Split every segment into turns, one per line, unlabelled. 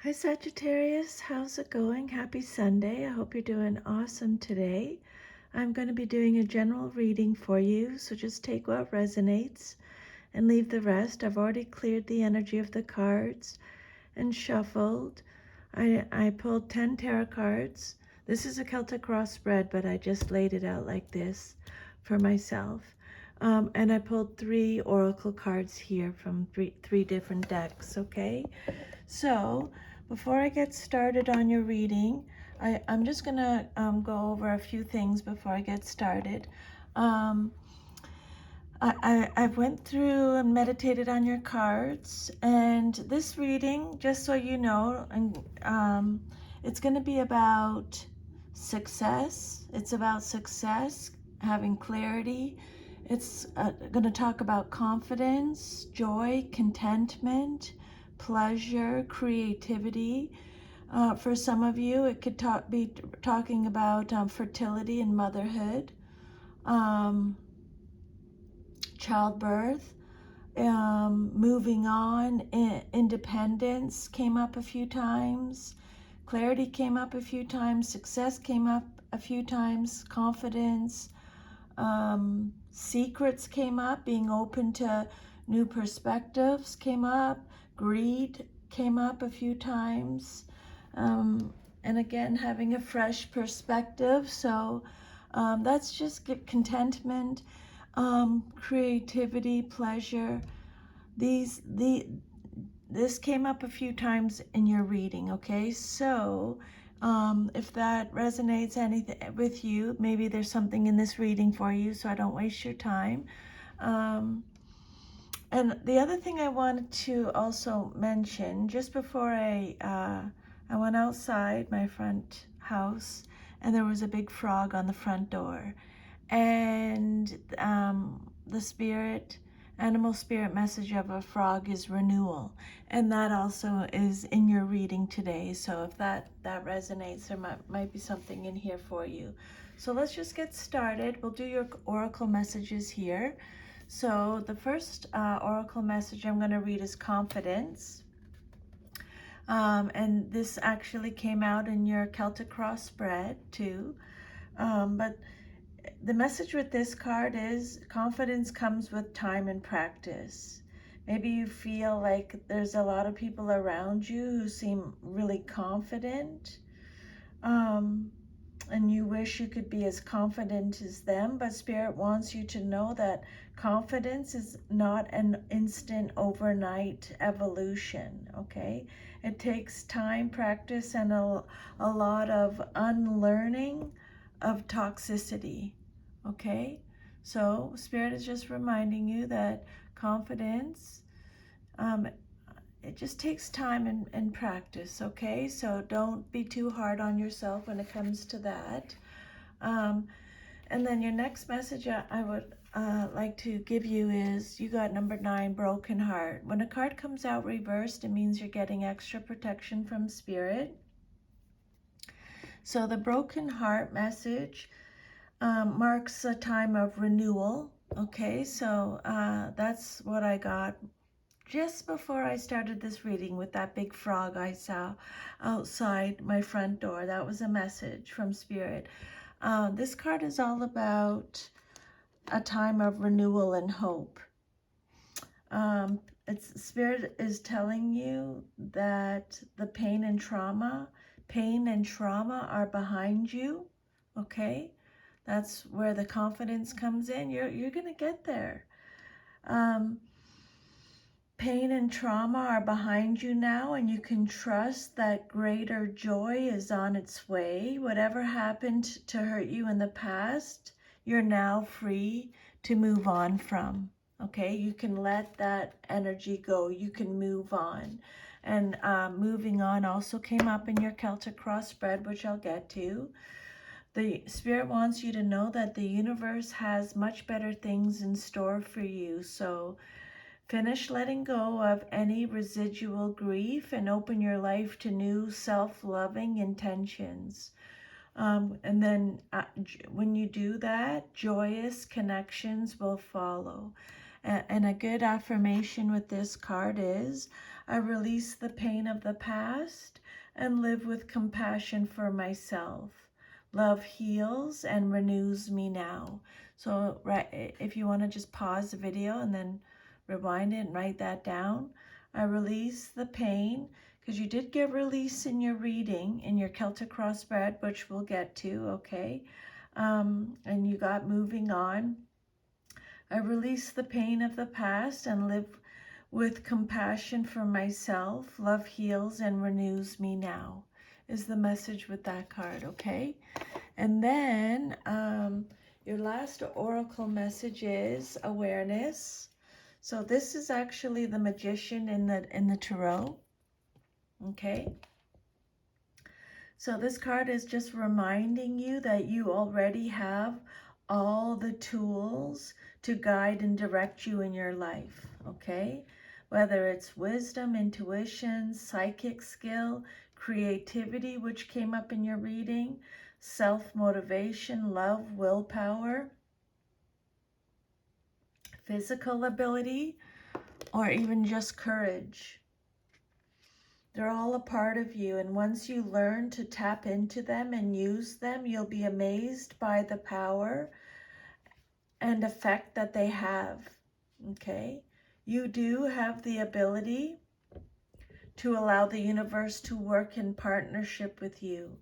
Hi Sagittarius, how's it going? Happy Sunday. I hope you're doing awesome today. I'm going to be doing a general reading for you, so just take what resonates and leave the rest. I've already cleared the energy of the cards and shuffled. I pulled 10 tarot cards. This is a Celtic cross spread, but I just laid it out like this for myself. And I pulled 3 oracle cards here from three different decks, okay? So before I get started on your reading, I'm just going to go over a few things before I get started. Um, I've went through and meditated on your cards, and this reading, just so you know, it's going to be about success. It's about success, having clarity. It's going to talk about confidence, joy, contentment, pleasure, creativity. For some of you, it could be talking about fertility and motherhood. Childbirth, moving on, independence came up a few times, clarity came up a few times, success came up a few times, confidence, secrets came up, being open to new perspectives came up, greed came up a few times, and again, having a fresh perspective. So that's just contentment, creativity, pleasure. This came up a few times in your reading, okay? So if that resonates anything with you, maybe there's something in this reading for you, so I don't waste your time. And the other thing I wanted to also mention, just before I went outside my front house, and there was a big frog on the front door, and the animal spirit message of a frog is renewal, and that also is in your reading today. So if that resonates, there might be something in here for you. So let's just get started. We'll do your oracle messages here. So the first oracle message I'm going to read is confidence. And this actually came out in your Celtic cross spread too. But the message with this card is confidence comes with time and practice. Maybe you feel like there's a lot of people around you who seem really confident. And you wish you could be as confident as them, but Spirit wants you to know that confidence is not an instant overnight evolution, okay? It takes time, practice, and a lot of unlearning of toxicity, okay? So Spirit is just reminding you that confidence, it just takes time and practice, okay? So don't be too hard on yourself when it comes to that. And then your next message I would like to give you is you got number 9, broken heart. When a card comes out reversed, it means you're getting extra protection from Spirit. So the broken heart message marks a time of renewal, okay? So that's what I got just before I started this reading with that big frog I saw outside my front door. That was a message from Spirit. This card is all about a time of renewal and hope. Spirit is telling you that the pain and trauma are behind you, okay? That's where the confidence comes in. You're going to get there. Pain and trauma are behind you now, and you can trust that greater joy is on its way. Whatever happened to hurt you in the past, you're now free to move on from. Okay, you can let that energy go. You can move on. And moving on also came up in your Celtic cross spread, which I'll get to. The Spirit wants you to know that the universe has much better things in store for you. So finish letting go of any residual grief and open your life to new self-loving intentions. And then when you do that, joyous connections will follow. And a good affirmation with this card is, I release the pain of the past and live with compassion for myself. Love heals and renews me now. So if you want to just pause the video and then rewind it and write that down. I release the pain, because you did get release in your reading, in your Celtic crossbred, which we'll get to, okay? And you got moving on. I release the pain of the past and live with compassion for myself. Love heals and renews me now, is the message with that card, okay? And then your last oracle message is awareness. So this is actually the Magician in the Tarot, okay? So this card is just reminding you that you already have all the tools to guide and direct you in your life, okay? Whether it's wisdom, intuition, psychic skill, creativity, which came up in your reading, self-motivation, love, willpower, physical ability, or even just courage. They're all a part of you, and once you learn to tap into them and use them, you'll be amazed by the power and effect that they have, okay? You do have the ability to allow the universe to work in partnership with you,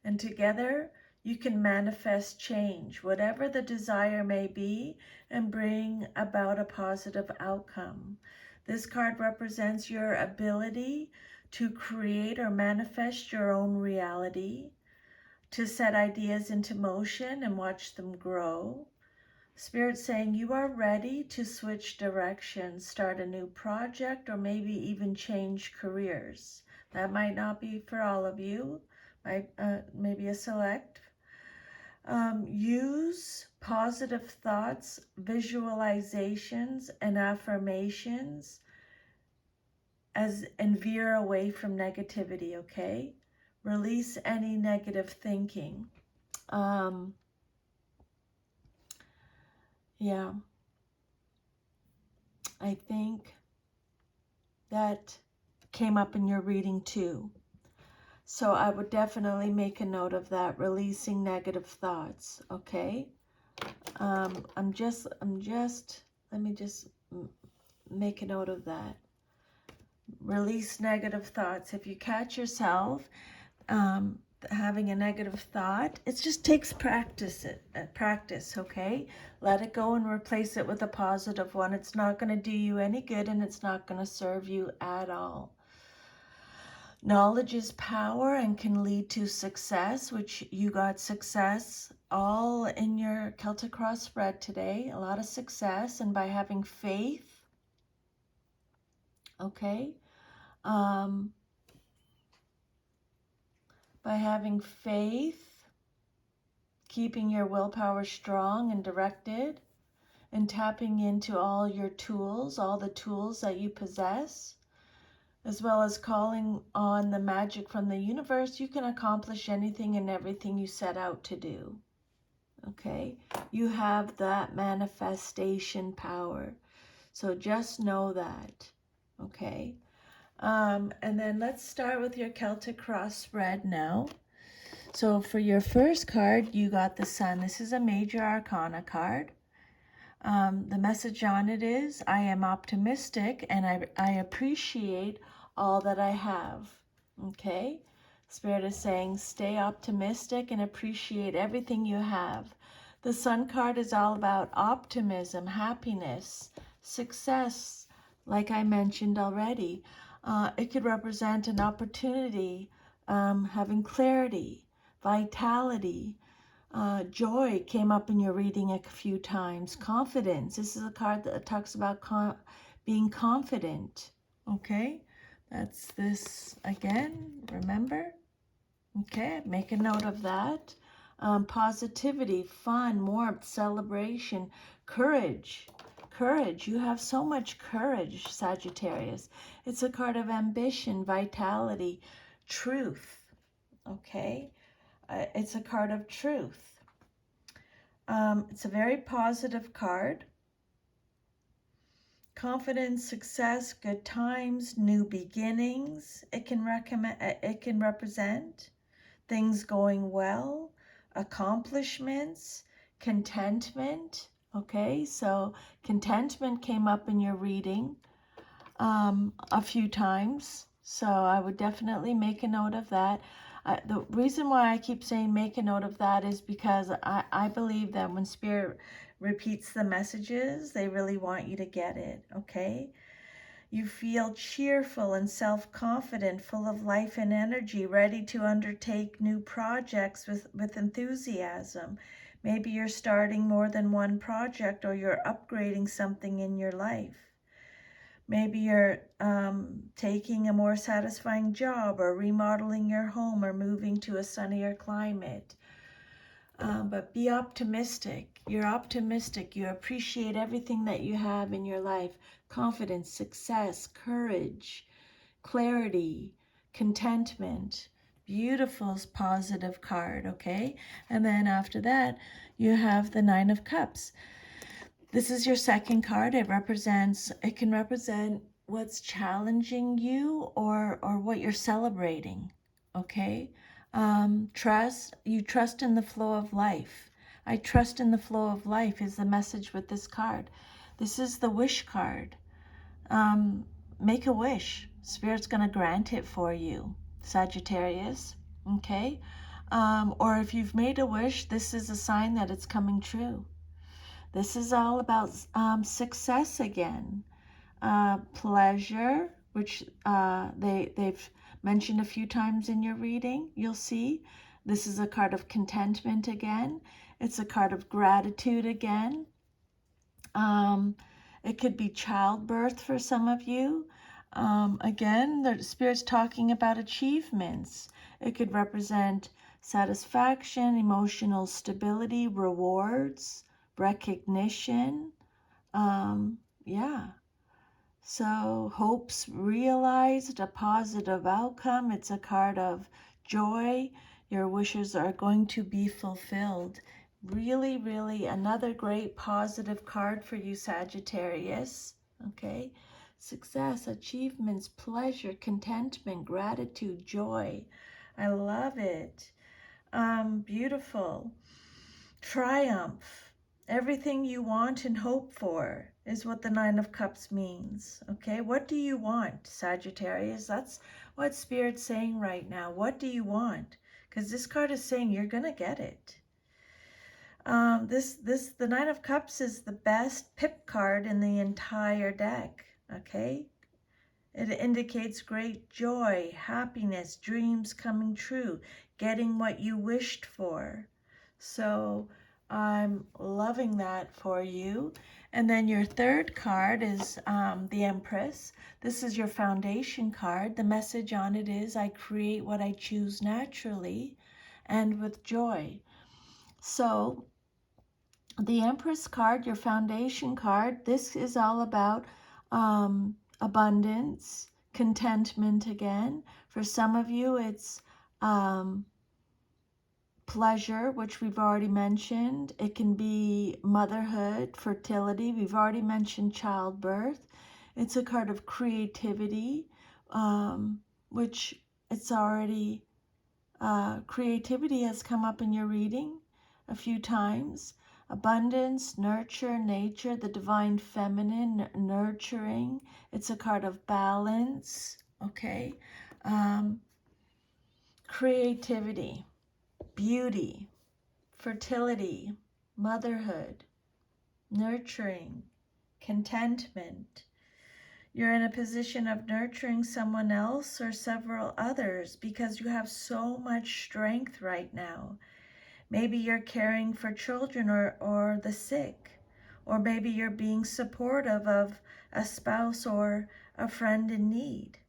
and together you can manifest change, whatever the desire may be, and bring about a positive outcome. This card represents your ability to create or manifest your own reality, to set ideas into motion and watch them grow. Spirit saying you are ready to switch directions, start a new project, or maybe even change careers. That might not be for all of you, maybe a select. Use positive thoughts, visualizations, and affirmations and veer away from negativity, okay? Release any negative thinking. Yeah, I think that came up in your reading too. So I would definitely make a note of that, releasing negative thoughts, okay? Let me just make a note of that. Release negative thoughts. If you catch yourself having a negative thought, it just takes practice, okay? Let it go and replace it with a positive one. It's not going to do you any good, and it's not going to serve you at all. Knowledge is power and can lead to success, which you got success all in your Celtic cross spread today. A lot of success, and by having faith, okay? By having faith, keeping your willpower strong and directed, and tapping into all your tools, all the tools that you possess, as well as calling on the magic from the universe, you can accomplish anything and everything you set out to do. Okay? You have that manifestation power. So just know that. Okay? And then let's start with your Celtic cross spread now. So for your first card, you got the Sun. This is a major arcana card. The message on it is, I am optimistic and I appreciate all that I have. Okay? Spirit is saying, stay optimistic and appreciate everything you have. The Sun card is all about optimism, happiness, success, like I mentioned already. It could represent an opportunity, having clarity, vitality, joy came up in your reading a few times. Confidence. This is a card that talks about being confident. Okay? That's this again. Remember? Okay, make a note of that. Positivity, fun, warmth, celebration, courage. Courage. You have so much courage, Sagittarius. It's a card of ambition, vitality, truth. Okay? It's a card of truth. It's a very positive card. Confidence, success, good times, new beginnings. It can represent things going well, accomplishments, contentment. Okay, so contentment came up in your reading a few times. So I would definitely make a note of that. The reason why I keep saying make a note of that is because I believe that when Spirit repeats the messages, they really want you to get it, okay? You feel cheerful and self-confident, full of life and energy, ready to undertake new projects with enthusiasm. Maybe you're starting more than one project, or you're upgrading something in your life. Maybe you're taking a more satisfying job, or remodeling your home, or moving to a sunnier climate. But be optimistic. You're optimistic. You appreciate everything that you have in your life. Confidence, success, courage, clarity, contentment. Beautiful, positive card, okay? And then after that, you have the Nine of Cups. This is your second card. It can represent what's challenging you, or what you're celebrating, okay? You trust in the flow of life. I trust in the flow of life is the message with this card. This is the wish card. Make a wish. Spirit's going to grant it for you, Sagittarius, okay? Or if you've made a wish, this is a sign that it's coming true. This is all about success again. Pleasure, which they've mentioned a few times in your reading, you'll see. This is a card of contentment again. It's a card of gratitude again. It could be childbirth for some of you. Again, the Spirit's talking about achievements. It could represent satisfaction, emotional stability, rewards, recognition. Yeah. So hopes realized, a positive outcome. It's a card of joy. Your wishes are going to be fulfilled. Really, really another great positive card for you, Sagittarius. Okay. Success, achievements, pleasure, contentment, gratitude, joy. I love it. Beautiful. Triumph. Everything you want and hope for is what the Nine of Cups means. Okay, what do you want, Sagittarius? That's what Spirit's saying right now. What do you want? Because this card is saying you're gonna get it. The Nine of Cups is the best pip card in the entire deck. Okay, it indicates great joy, happiness, dreams coming true, getting what you wished for. So I'm loving that for you. And then your third card is the Empress. This is your foundation card. The message on it is, I create what I choose naturally and with joy. So the Empress card, your foundation card, this is all about abundance, contentment again. For some of you, it's pleasure, which we've already mentioned. It can be motherhood, fertility. We've already mentioned childbirth. It's a card of creativity, which it's already, creativity has come up in your reading a few times. Abundance, nurture, nature, the divine feminine, nurturing. It's a card of balance, okay? Creativity, beauty, fertility, motherhood, nurturing, contentment. You're in a position of nurturing someone else or several others because you have so much strength right now. Maybe you're caring for children or the sick, or maybe you're being supportive of a spouse or a friend in need.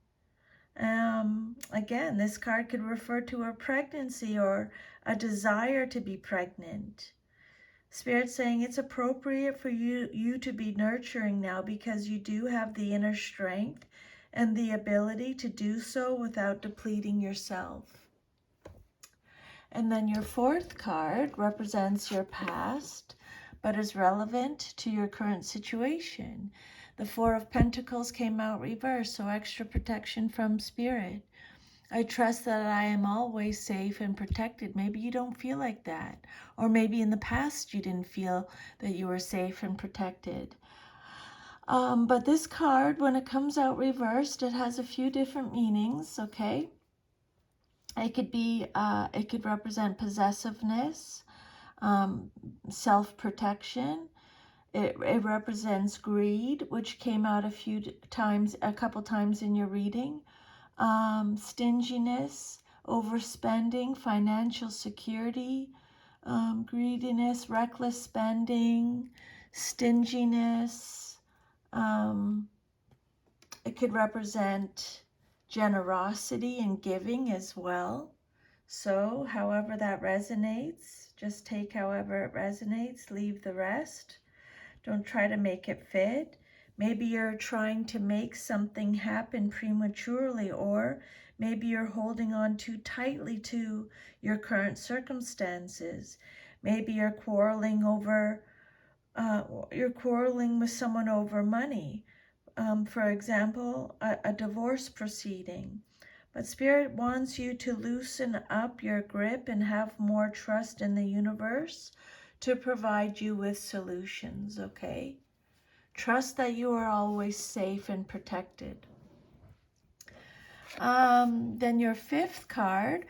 Again, this card could refer to a pregnancy or a desire to be pregnant. Spirit's saying it's appropriate for you to be nurturing now because you do have the inner strength and the ability to do so without depleting yourself. And then your fourth card represents your past, but is relevant to your current situation. The Four of Pentacles came out reversed, so extra protection from Spirit. I trust that I am always safe and protected. Maybe you don't feel like that. Or maybe in the past you didn't feel that you were safe and protected. But this card, when it comes out reversed, it has a few different meanings, okay? It could represent possessiveness, self-protection. It represents greed, which came out a couple times in your reading. Stinginess, overspending, financial security, greediness, reckless spending, stinginess. It could represent generosity and giving as well. So however that resonates, just take however it resonates, leave the rest. Don't try to make it fit. Maybe you're trying to make something happen prematurely, or maybe you're holding on too tightly to your current circumstances. Maybe you're quarreling with someone over money. For example, a divorce proceeding. But Spirit wants you to loosen up your grip and have more trust in the universe to provide you with solutions, okay? Trust that you are always safe and protected. Then your fifth card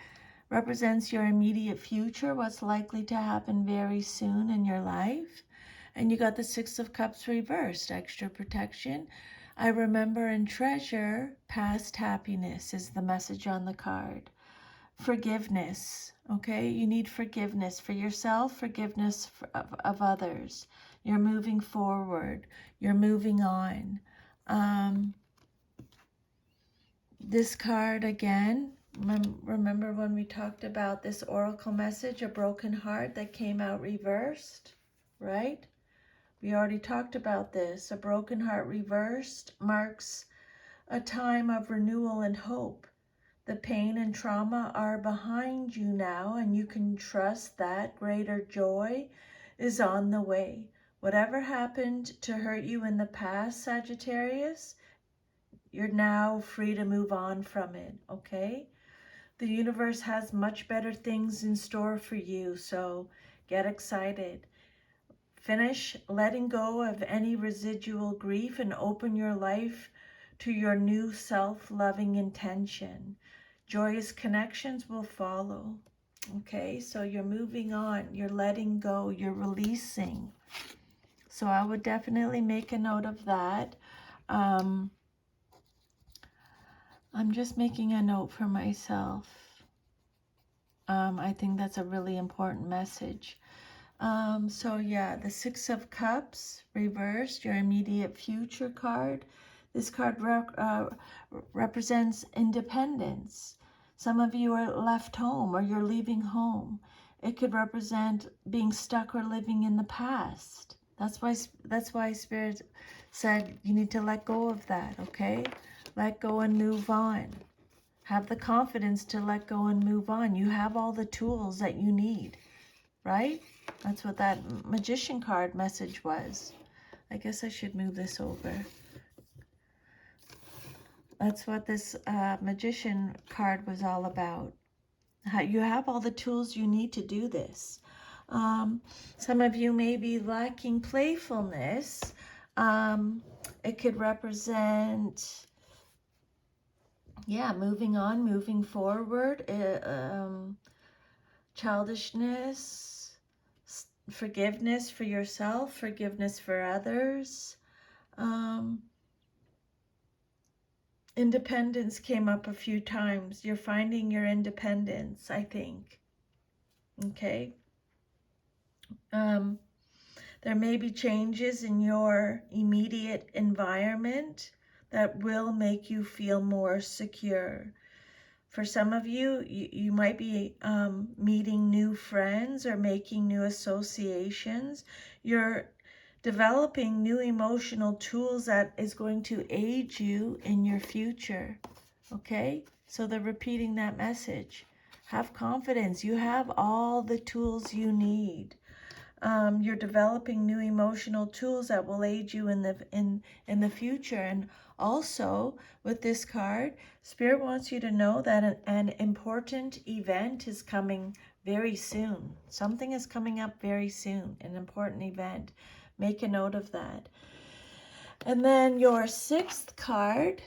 represents your immediate future, what's likely to happen very soon in your life. And you got the Six of Cups reversed, extra protection. I remember and treasure past happiness is the message on the card. Forgiveness, okay? You need forgiveness for yourself, forgiveness of others. You're moving forward. You're moving on. This card again, remember when we talked about this oracle message, a broken heart that came out reversed, right? We already talked about this. A broken heart reversed marks a time of renewal and hope. The pain and trauma are behind you now, and you can trust that greater joy is on the way. Whatever happened to hurt you in the past, Sagittarius, you're now free to move on from it, okay? The universe has much better things in store for you, so get excited. Finish letting go of any residual grief and open your life to your new self-loving intention. Joyous connections will follow. Okay, so you're moving on, you're letting go, you're releasing. So I would definitely make a note of that. I'm just making a note for myself. I think that's a really important message. So yeah, the Six of Cups reversed, your immediate future card. This card represents independence. Some of you are left home or you're leaving home. It could represent being stuck or living in the past. That's why Spirit said you need to let go of that, okay? Let go and move on. Have the confidence to let go and move on. You have all the tools that you need, right? That's what that Magician card message was. I guess I should move this over. That's what this Magician card was all about. You have all the tools you need to do this. Some of you may be lacking playfulness. It could represent, yeah, moving on, moving forward, childishness, forgiveness for yourself, forgiveness for others. Independence came up a few times. You're finding your independence, I think. Okay. There may be changes in your immediate environment that will make you feel more secure. For some of you, you might be meeting new friends or making new associations. You're developing new emotional tools that is going to aid you in your future, okay? So they're repeating that message. Have confidence. You have all the tools you need. You're developing new emotional tools that will aid you in the future. And also with this card, Spirit wants you to know that an important event is coming very soon. Something is coming up very soon, an important event. Make a note of that. And then your sixth card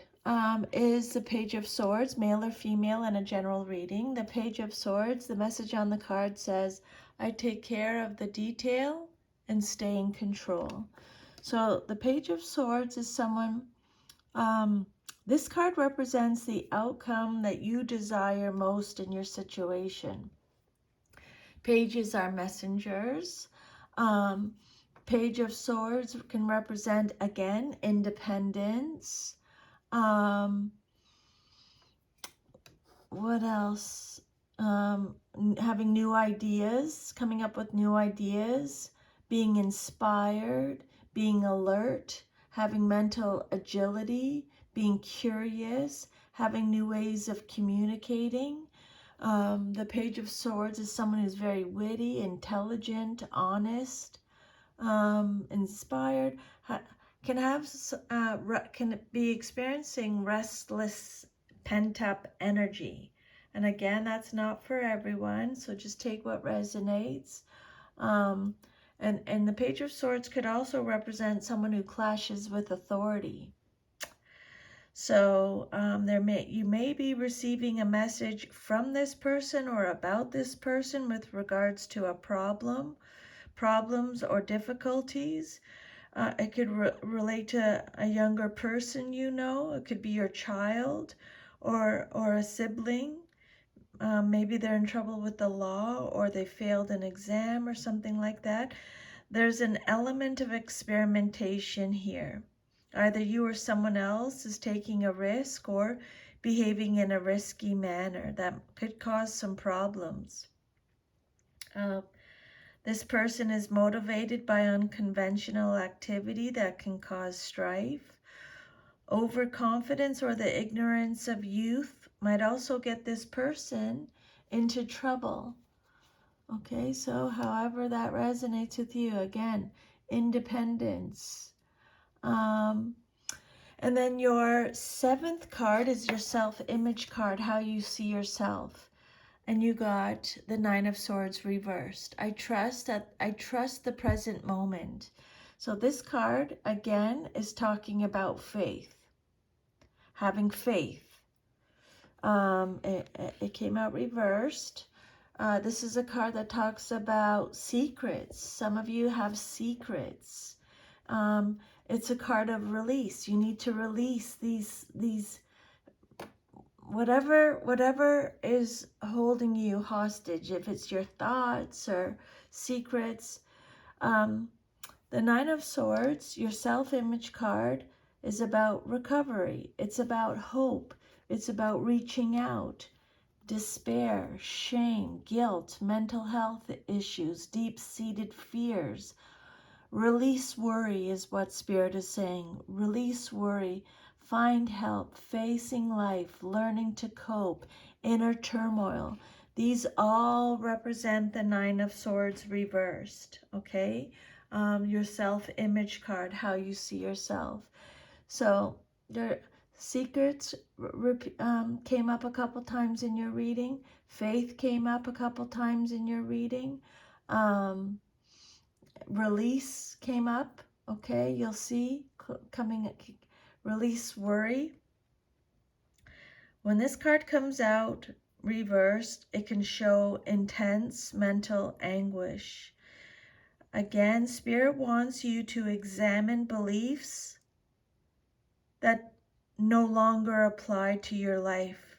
is the Page of Swords, male or female, and a general reading. The Page of Swords, the message on the card says, I take care of the detail and stay in control. So the Page of Swords is someone, this card represents the outcome that you desire most in your situation. Pages are messengers. Page of Swords can represent, again, independence. What else? Having new ideas, coming up with new ideas, being inspired, being alert, having mental agility, being curious, having new ways of communicating. The Page of Swords is someone who's very witty, intelligent, honest, inspired, can be experiencing restless, pent-up energy. And again, that's not for everyone, so just take what resonates. And the Page of Swords could also represent someone who clashes with authority. So you may be receiving a message from this person or about this person with regards to a problems or difficulties. It could relate to a younger person you know. It could be your child or a sibling. Maybe they're in trouble with the law or they failed an exam or something like that. There's an element of experimentation here. Either you or someone else is taking a risk or behaving in a risky manner that could cause some problems. This person is motivated by unconventional activity that can cause strife. Overconfidence or the ignorance of youth might also get this person into trouble. Okay, so however that resonates with you, again, independence. And then your seventh card is your self-image card, how you see yourself. And you got the Nine of Swords reversed. I trust the present moment. So this card, again, is talking about faith. Having faith. It came out reversed. This is a card that talks about secrets. Some of you have secrets. It's a card of release. You need to release these whatever is holding you hostage, if it's your thoughts or secrets. The Nine of Swords, your self-image card, is about recovery. It's about hope. It's about reaching out. Despair, shame, guilt, mental health issues, deep-seated fears. Release worry is what Spirit is saying. Release worry. Find help, facing life, learning to cope, inner turmoil. These all represent the Nine of Swords reversed, okay? Your self-image card, how you see yourself. So the secrets came up a couple times in your reading. Faith came up a couple times in your reading. Release came up, okay? You'll see coming. Release worry. When this card comes out reversed, it can show intense mental anguish. Again, Spirit wants you to examine beliefs that no longer apply to your life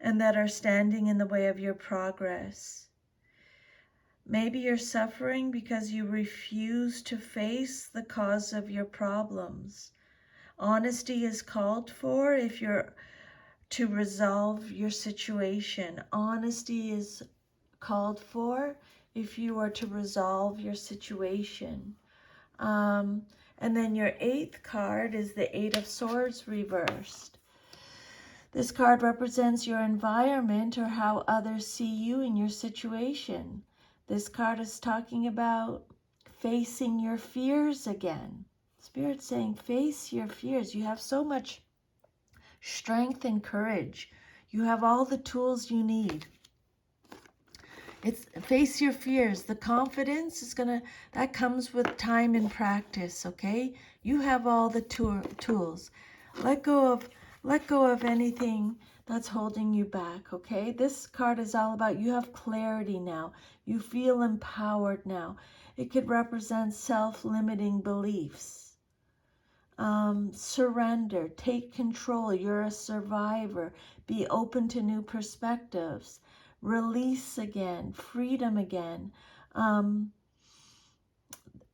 and that are standing in the way of your progress. Maybe you're suffering because you refuse to face the cause of your problems. Honesty is called for if you're to resolve your situation. Honesty is called for if you are to resolve your situation. And then your eighth card is the Eight of Swords reversed. This card represents your environment or how others see you in your situation. This card is talking about facing your fears again. Spirit's saying, face your fears. You have so much strength and courage. You have all the tools you need. It's face your fears. The confidence is that comes with time and practice, okay? You have all the tools. Let go of anything that's holding you back, okay? This card is all about you have clarity now. You feel empowered now. It could represent self-limiting beliefs. Surrender, take control. You're a survivor. Be open to new perspectives. Release again, freedom again.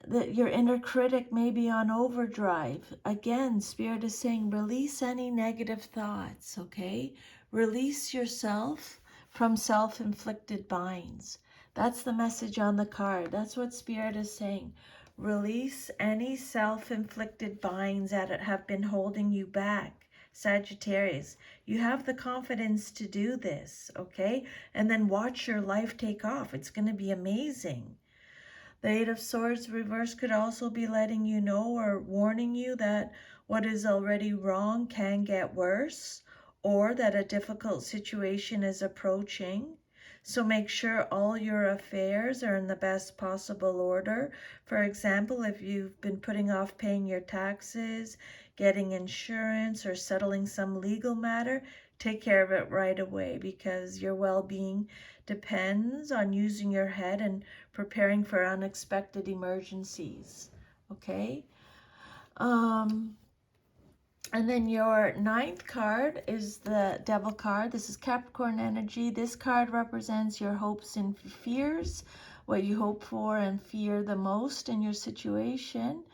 That your inner critic may be on overdrive. Again, Spirit is saying release any negative thoughts, okay? Release yourself from self-inflicted binds. That's the message on the card. That's what Spirit is saying. Release any self-inflicted binds that have been holding you back. Sagittarius, you have the confidence to do this, okay? And then watch your life take off. It's going to be amazing. The Eight of Swords reverse could also be letting you know or warning you that what is already wrong can get worse, or that a difficult situation is approaching. So make sure all your affairs are in the best possible order. For example, if you've been putting off paying your taxes, getting insurance, or settling some legal matter, take care of it right away, because your well-being depends on using your head and preparing for unexpected emergencies, okay? And then your ninth card is the Devil card. This is Capricorn energy. This card represents your hopes and fears, what you hope for and fear the most in your situation.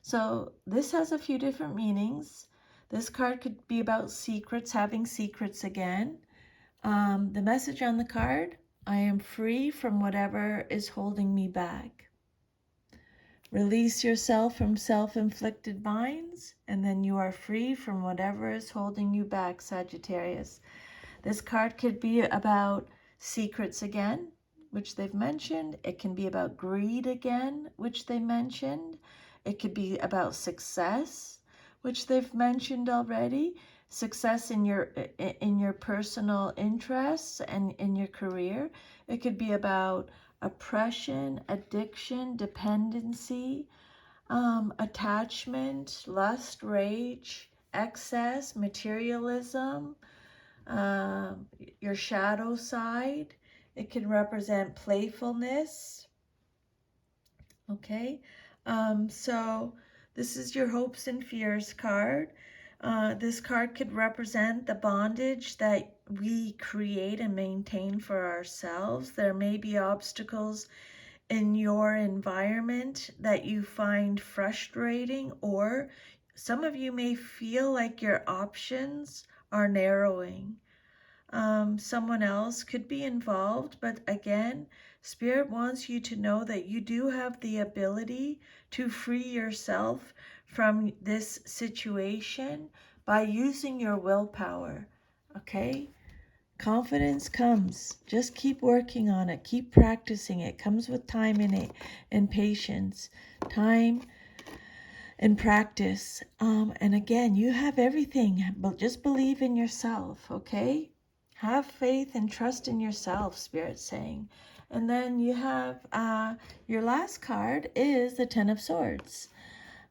So this has a few different meanings. This card could be about secrets, having secrets again. The message on the card, I am free from whatever is holding me back. Release yourself from self-inflicted binds, and then you are free from whatever is holding you back, Sagittarius. This card could be about secrets again, which they've mentioned. It can be about greed again, which they mentioned. It could be about success, which they've mentioned already. Success in your personal interests and in your career. It could be about oppression, addiction, dependency, attachment, lust, rage, excess, materialism, your shadow side. It can represent playfulness. Okay, so this is your hopes and fears card. This card could represent the bondage that we create and maintain for ourselves. There may be obstacles in your environment that you find frustrating, or some of you may feel like your options are narrowing. Someone else could be involved, but again, Spirit wants you to know that you do have the ability to free yourself from this situation by using your willpower, okay? Confidence comes. Just keep working on it. Keep practicing it. It comes with time and patience. Time and practice. And again, you have everything, but just believe in yourself, okay? Have faith and trust in yourself, Spirit's saying. And then you have your last card is the Ten of Swords.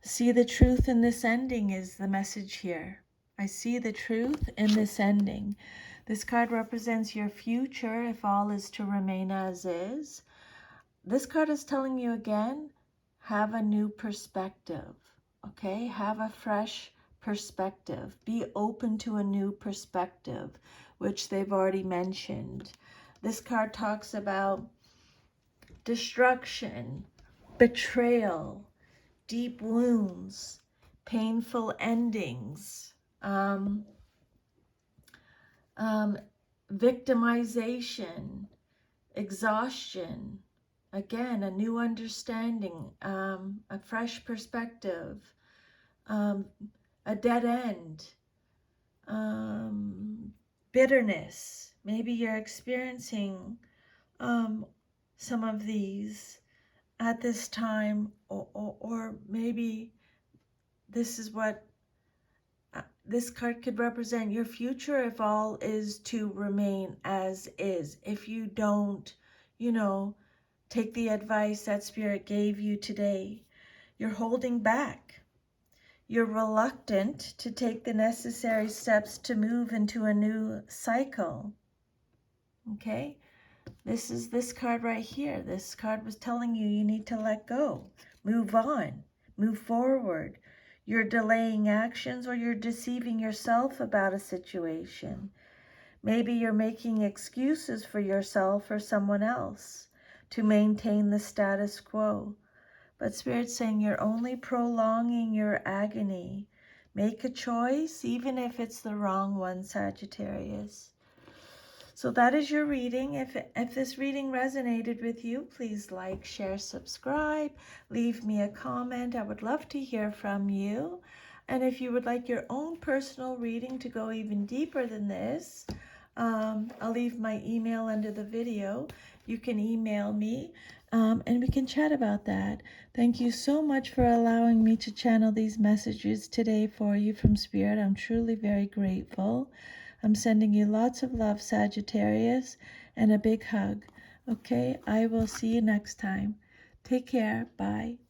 See the truth in this ending is the message here. I see the truth in this ending. This card represents your future if all is to remain as is. This card is telling you again, have a new perspective, okay? Have a fresh perspective. Be open to a new perspective, which they've already mentioned. This card talks about destruction, betrayal, deep wounds, painful endings, victimization, exhaustion, again, a new understanding, a fresh perspective, a dead end, bitterness. Maybe you're experiencing some of these. at this time, or maybe this is what this card could represent your future if all is to remain as is. If you don't, take the advice that Spirit gave you today, you're holding back. You're reluctant to take the necessary steps to move into a new cycle. Okay? This is this card right here. This card was telling you you need to let go, move on, move forward. You're delaying actions, or you're deceiving yourself about a situation. Maybe you're making excuses for yourself or someone else to maintain the status quo. But Spirit's saying you're only prolonging your agony. Make a choice, even if it's the wrong one, Sagittarius. So that is your reading. If this reading resonated with you, please like, share, subscribe, leave me a comment. I would love to hear from you. And if you would like your own personal reading to go even deeper than this, I'll leave my email under the video. You can email me and we can chat about that. Thank you so much for allowing me to channel these messages today for you from Spirit. I'm truly very grateful. I'm sending you lots of love, Sagittarius, and a big hug. Okay, I will see you next time. Take care. Bye.